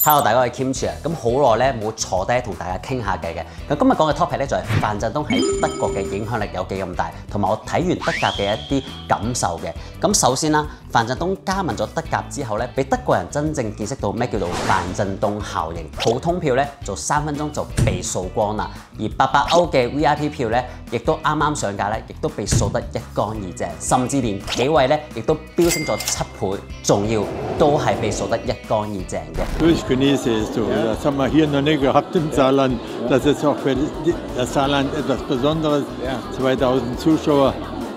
Hello， 大家我係 Kimchi 啊，咁好耐咧冇坐低同大家傾下偈嘅。咁今日講嘅 topic 咧就係范振東喺德國嘅影響力有幾咁大，同埋我睇完德甲嘅一啲感受嘅。咁首先啦，范振東加盟咗德甲之後咧，俾德國人真正見識到咩叫做范振東效應。普通票咧做3分鐘就被掃光啦，而800歐嘅 VIP 票咧，亦都啱啱上架咧，亦都被掃得一乾二淨，甚至連企位咧亦都飆升咗7倍，仲要都係被掃得一乾二淨嘅。Genieße es so. Das haben wir hier noch nicht gehabt im Saarland. Das ist auch für das Saarland etwas Besonderes. 2000 Zuschauer,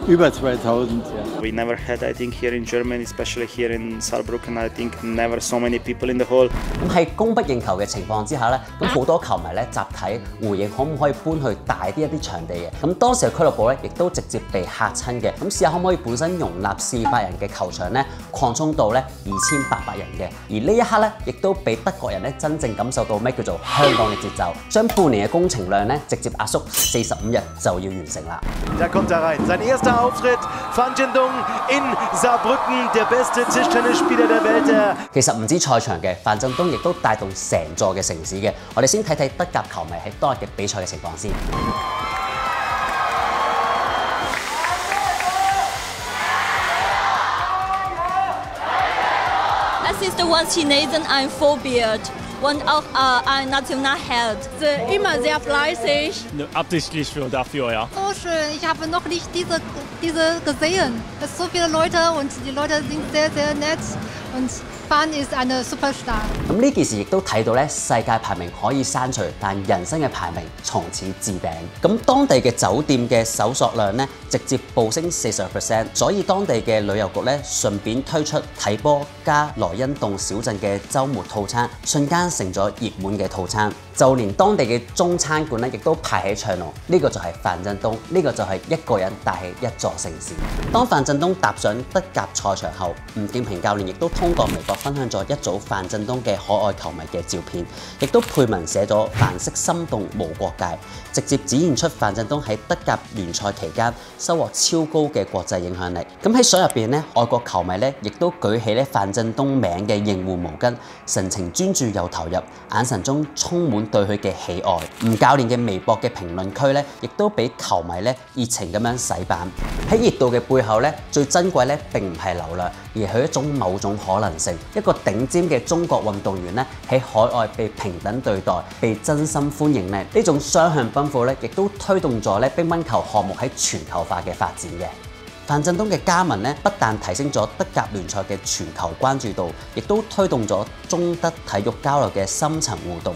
über 2000. We never had, I think, here in Germany, especially here in Saarbrücken, I think never so many people in the hall. 咁喺供不應求嘅情況之下咧，咁好多球迷咧集體回應可唔可以搬去大啲一啲場地嘅。咁當時嘅俱樂部咧亦都直接被嚇親嘅。咁試下可唔可以本身容納400人嘅球場咧擴充到咧2800人嘅。而呢一刻咧，亦都俾德國人咧真正感受到咩叫做香港嘅節奏，將半年嘅工程量咧直接壓縮45日就要完成啦。Da kommt er rein. Sein erster Auftritt, Fan Zhendong in Saarbrücken, der beste Tischtennisspieler der Welt. 其實唔止賽場嘅，范振東亦都帶動成座嘅城市嘅。我哋先睇睇德甲球迷喺當日嘅比賽嘅情況先。Das ist one Chinesen, ein Vorbild und auch ein Nationalheld. Immer sehr fleißig. Absichtlich dafür, ja. So schön. Ich habe noch nicht diese gesehen. Es sind so viele Leute und die Leute sind sehr, sehr nett und Fan ist eine Superstar。咁呢件事亦都睇到咧，世界排名可以刪除，但人生嘅排名從此置頂。咁當地嘅酒店嘅搜索量咧，直接暴升40%，所以當地嘅旅遊局咧，順便推出睇波加萊茵洞小鎮嘅週末套餐，瞬間成咗熱門嘅套餐。就連當地嘅中餐館咧，亦都排喺長龍。呢個就係范振東，呢個就係一個人帶起一座城市。當范振東踏上德甲賽場後，吳建平教練亦都通過微博分享咗一組范振東嘅可愛球迷嘅照片，亦都配文寫咗"顏色心動無國界"，直接展現出范振東喺德甲聯賽期間收穫超高嘅國際影響力。咁喺相入邊咧，外國球迷咧亦都舉起咧范振東名嘅應援毛巾，神情專注又投入，眼神中充滿對佢嘅喜愛。吳教練嘅微博嘅評論區咧，亦都俾球迷咧熱情咁樣洗版。喺熱度嘅背後咧，最珍貴咧並唔係流量，而係一種某種可能性。一個頂尖嘅中國運動員咧喺海外被平等對待，被真心歡迎咧，呢種雙向奔赴咧，亦都推動咗咧乒乓球項目喺全球化嘅發展嘅。范振東嘅加盟咧，不但提升咗德甲聯賽嘅全球關注度，亦都推動咗中德體育交流嘅深層互動。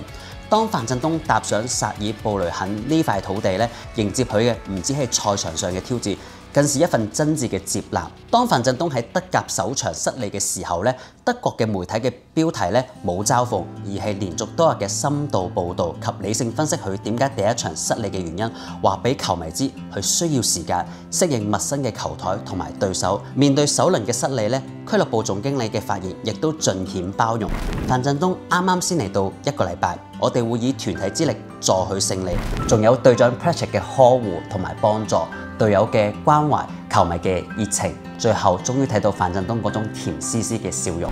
當范振東踏上薩爾布雷肯呢塊土地咧，迎接佢嘅唔止係賽場上嘅挑戰，更是一份真摯嘅接納。當范振東喺德甲首場失利嘅時候咧，德國嘅媒體嘅標題咧冇嘲諷，而係連續多日嘅深度報導及理性分析佢點解第一場失利嘅原因，話俾球迷知佢需要時間適應陌生嘅球台同埋對手。面對首輪嘅失利咧，俱樂部總經理嘅發言亦都盡顯包容。范振東啱啱先嚟到1個禮拜，我哋會以團體之力助佢勝利，仲有隊長 Patrick 嘅呵護同埋幫助，隊友嘅關懷，球迷嘅熱情，最後終於睇到范振東嗰種甜絲絲嘅笑容。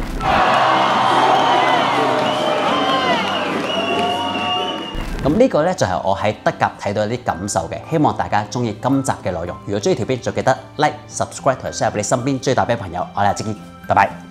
咁呢個咧就係我喺德甲睇到一啲感受嘅，希望大家中意今集嘅內容。如果中意條片，就記得 like、subscribe 同 share 俾你身邊最大嘅朋友。我哋下次見，拜拜。